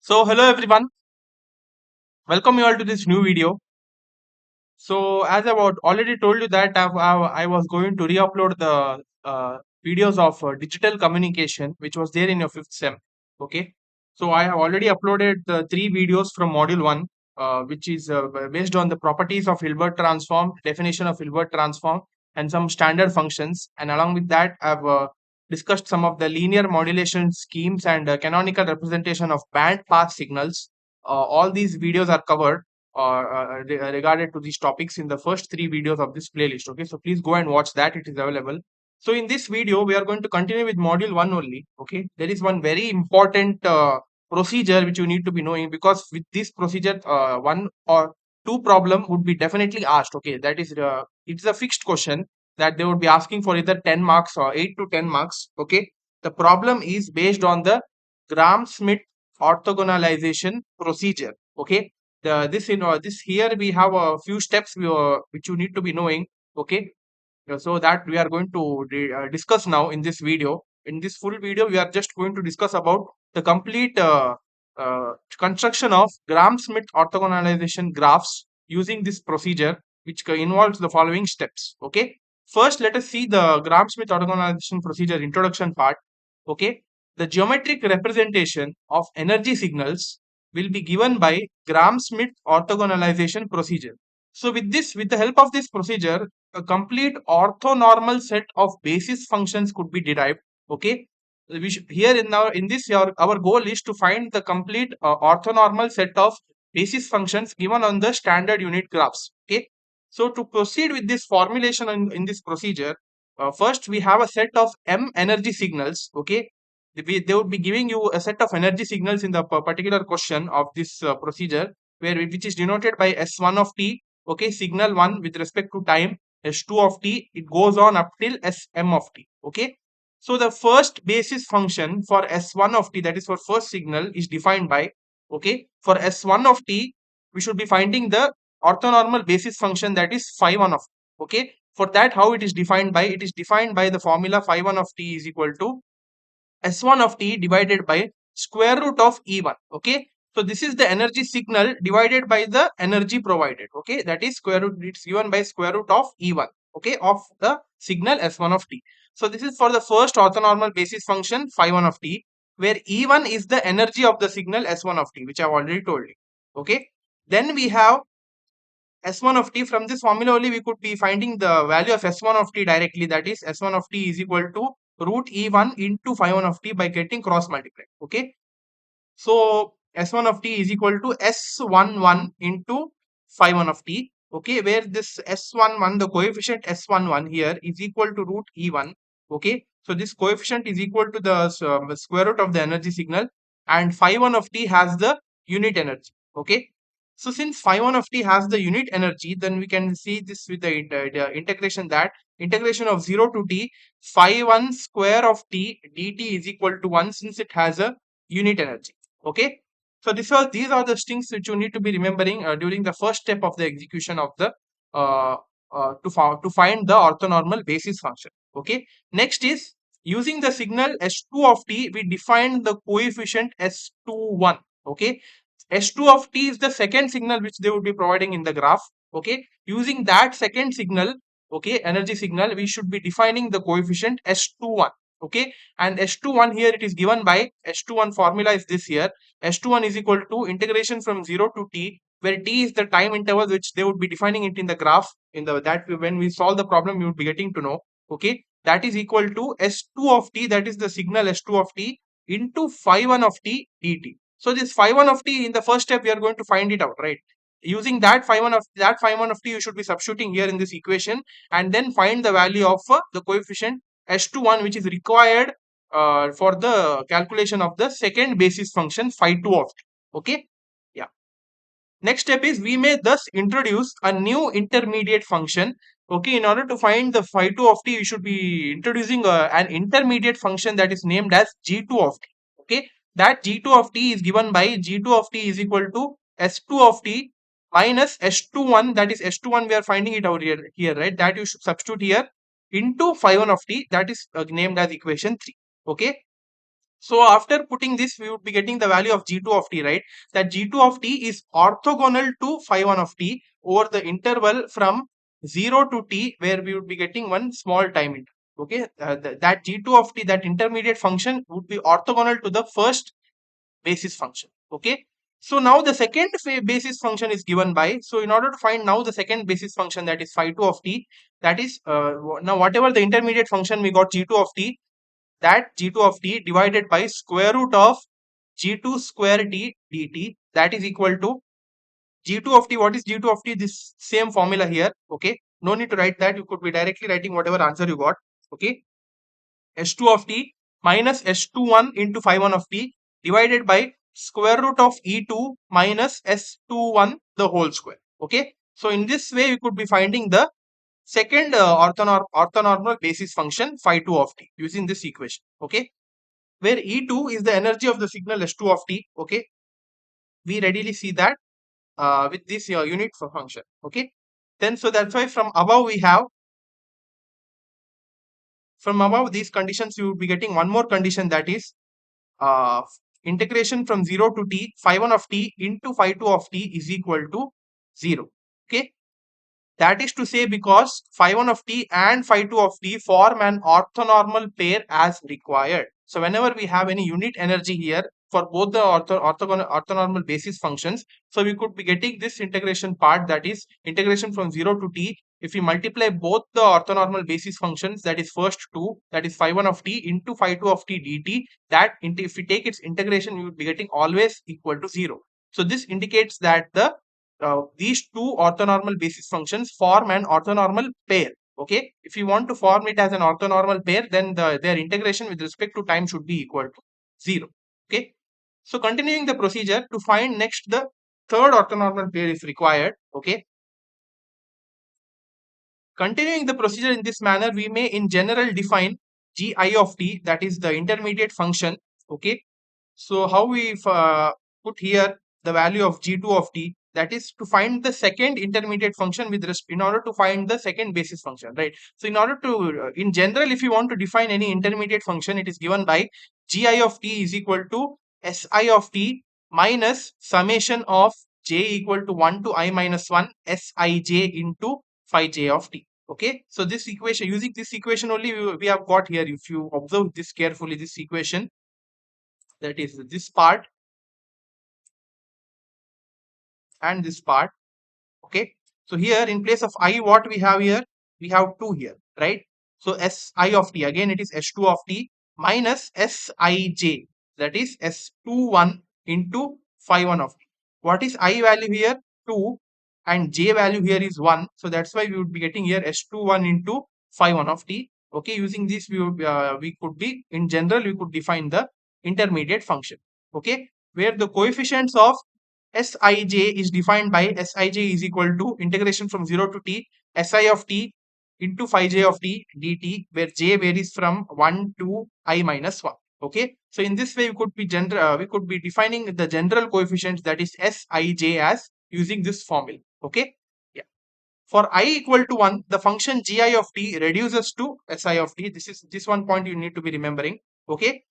So hello everyone, welcome you all to this new video. So as already told you that I was going to re-upload the videos of digital communication which was there in your fifth sem. Okay, so I have already uploaded the three videos from module one, which is based on the properties of Hilbert transform, definition of Hilbert transform, and some standard functions. And along with that, I've discussed some of the linear modulation schemes and canonical representation of band pass signals. All these videos are covered regarded to these topics in the first three videos of this playlist. Okay, so please go and watch that, it is available. So in this video we are going to continue with module 1 only. Okay, there is one very important procedure which you need to be knowing, because with this procedure one or two problem would be definitely asked. Okay, that is it's a fixed question that they would be asking for either 10 marks or 8 to 10 marks. Okay, the problem is based on the Gram-Schmidt orthogonalization procedure. Okay, this this here we have a few steps which you need to be knowing. Okay, so that we are going to discuss now in this video. In this full video we are just going to discuss about the complete construction of Gram-Schmidt orthogonalization graphs using this procedure, which involves the following steps. Okay, first let us see the Gram-Schmidt orthogonalization procedure introduction part. Okay, the geometric representation of energy signals will be given by Gram-Schmidt orthogonalization procedure. So with this, with the help of this procedure, a complete orthonormal set of basis functions could be derived. Okay, here in this our goal is to find the complete orthonormal set of basis functions given on the standard unit graphs. Okay, so to proceed with this formulation in this procedure, first we have a set of M energy signals. Okay, they would be giving you a set of energy signals in the particular question of this procedure, which is denoted by S1 of t. Okay, signal 1 with respect to time, S2 of t, it goes on up till Sm of t. Okay, so the first basis function for S1 of t, that is for first signal, is defined by, okay, for S1 of t we should be finding the orthonormal basis function, that is phi 1 of t. Okay, for that, how it is defined by, it is defined by the formula phi 1 of t is equal to S1 of t divided by square root of E1. Okay, so this is the energy signal divided by the energy provided. Okay, that is square root, it's given by square root of E1. Okay, of the signal S1 of t. So this is for the first orthonormal basis function phi 1 of t, where E1 is the energy of the signal S1 of t, which I have already told you. Okay, then we have S1 of t. From this formula only we could be finding the value of S1 of t directly, that is S1 of t is equal to root E1 into phi 1 of t by getting cross multiplied. Okay, so S1 of t is equal to S11 into phi 1 of t. Okay, where this S11, the coefficient S11 here is equal to root E1. Okay, so this coefficient is equal to the square root of the energy signal, and phi 1 of t has the unit energy. Okay, so since phi 1 of t has the unit energy, then we can see this with the integration, that integration of 0 to t phi 1 square of t dt is equal to 1, since it has a unit energy. Okay, so these are the things which you need to be remembering during the first step of the execution of the uh, to find the orthonormal basis function. Okay, next is using the signal S2 of t, we define the coefficient S21. Okay, S2 of t is the second signal which they would be providing in the graph. Okay, using that second signal, okay, energy signal, we should be defining the coefficient S21. Okay, and S21 here it is given by S21 formula is this here. S21 is equal to integration from 0 to t, where t is the time interval which they would be defining it in the graph. In the that when we solve the problem, you would be getting to know. Okay, that is equal to S2 of t, that is the signal S2 of t, into phi 1 of t dt. So this phi 1 of t, in the first step we are going to find it out, right? Using that phi 1 of t, you should be substituting here in this equation, and then find the value of the coefficient S21 which is required for the calculation of the second basis function phi 2 of t. Okay, yeah. Next step is we may thus introduce a new intermediate function. Okay, in order to find the phi 2 of t, you should be introducing an intermediate function that is named as g2 of t. Okay, that g2 of t is given by g2 of t is equal to s2 of t minus s21, that is s21 we are finding it out here, right? That you should substitute here into phi 1 of t, that is named as equation 3. Okay, So after putting this, we would be getting the value of g2 of t, right? That g2 of t is orthogonal to phi 1 of t over the interval from 0 to t, where we would be getting one small time interval. Okay, that g2 of t, that intermediate function, would be orthogonal to the first basis function. Okay, so now the second basis function is given by, so in order to find now the second basis function, that is phi 2 of t, that is now whatever the intermediate function we got g2 of t, that g2 of t divided by square root of g2 square t dt, that is equal to g2 of t. What is g2 of t? This same formula here. Okay, no need to write that, you could be directly writing whatever answer you got. Okay, s2 of t minus s21 into phi 1 of t divided by square root of e2 minus s21 the whole square. Okay, so in this way we could be finding the second orthonormal basis function phi 2 of t using this equation. Okay, where E2 is the energy of the signal S2 of t. Okay, we readily see that with this unit function. Okay, then so that's why from above we have, from above these conditions you will be getting one more condition, that is uh, integration from 0 to t phi 1 of t into phi 2 of t is equal to 0. Okay, that is to say, because phi 1 of t and phi 2 of t form an orthonormal pair as required. So whenever we have any unit energy here for both the orthonormal basis functions, so we could be getting this integration part, that is integration from 0 to t. If we multiply both the orthonormal basis functions, that is first two, that is phi 1 of t into phi 2 of t dt, that if we take its integration, we would be getting always equal to 0. So this indicates that these two orthonormal basis functions form an orthonormal pair. Okay, if you want to form it as an orthonormal pair, then their integration with respect to time should be equal to 0. Okay, so continuing the procedure to find next the third orthonormal pair is required. Okay, continuing the procedure in this manner, we may in general define gi of t, that is the intermediate function. Okay, so how we put here the value of g2 of t, that is to find the second intermediate function with respect, in order to find the second basis function, right? So in order to in general, if you want to define any intermediate function, it is given by gi of t is equal to si of t minus summation of j equal to 1 to I minus 1 sij into phi j of t. Okay, so this equation, using this equation only, we have got here, if you observe this carefully, this equation, that is this part and this part. Okay, so here in place of I, what we have here, we have 2 here, right? So si of t, again it is s2 of t minus sij, that is s21 into phi 1 of t. What is I value here? 2, and j value here is 1, so that's why we would be getting here s21 into phi 1 of t. Okay, using this we could be, in general, we could define the intermediate function. Okay, where the coefficients of Sij is defined by Sij is equal to integration from 0 to t Si of t into phi j of t dt, where j varies from 1 to I minus 1. Okay, so in this way we could be we could be defining the general coefficients, that is Sij, as using this formula. Okay, yeah. For I equal to 1, the function gi of t reduces to Si of t. This one point you need to be remembering. Okay,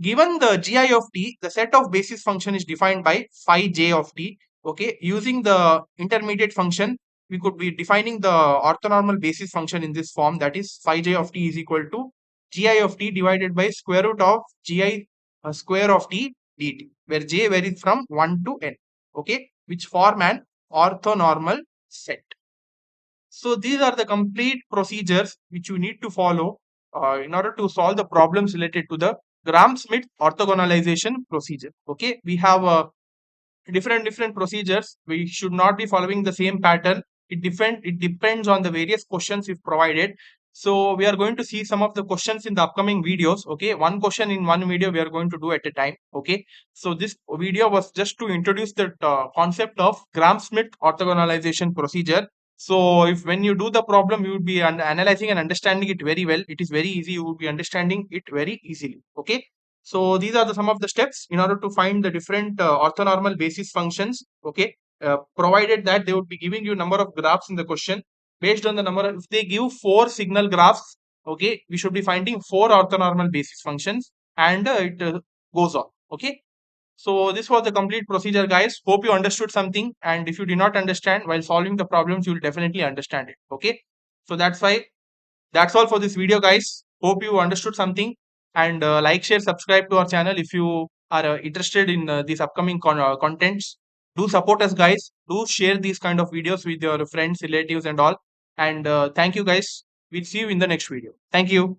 given the gi of t, the set of basis function is defined by phi j of t. Okay, using the intermediate function, we could be defining the orthonormal basis function in this form, that is phi j of t is equal to gi of t divided by square root of gi square of t dt, where j varies from 1 to n. Okay, which form an orthonormal set. So these are the complete procedures which you need to follow in order to solve the problems related to the Gram-Schmidt orthogonalization procedure. Okay, we have different procedures. We should not be following the same pattern. It depends on the various questions if provided. So we are going to see some of the questions in the upcoming videos. Okay, one question in one video we are going to do at a time. Okay, so this video was just to introduce the concept of Gram-Schmidt orthogonalization procedure. So if when you do the problem, you would be analyzing and understanding it very well. It is very easy. You would be understanding it very easily. Okay, so these are some of the steps in order to find the different orthonormal basis functions. Okay, provided that they would be giving you number of graphs in the question. Based on the number, if they give 4 signal graphs, okay, we should be finding 4 orthonormal basis functions, and goes on. Okay. So this was the complete procedure, guys. Hope you understood something. And if you did not understand while solving the problems, you will definitely understand it. Okay. So that's all for this video, guys. Hope you understood something. And like, share, subscribe to our channel if you are interested in these upcoming contents. Do support us, guys. Do share these kind of videos with your friends, relatives, and all. And thank you, guys. We'll see you in the next video. Thank you.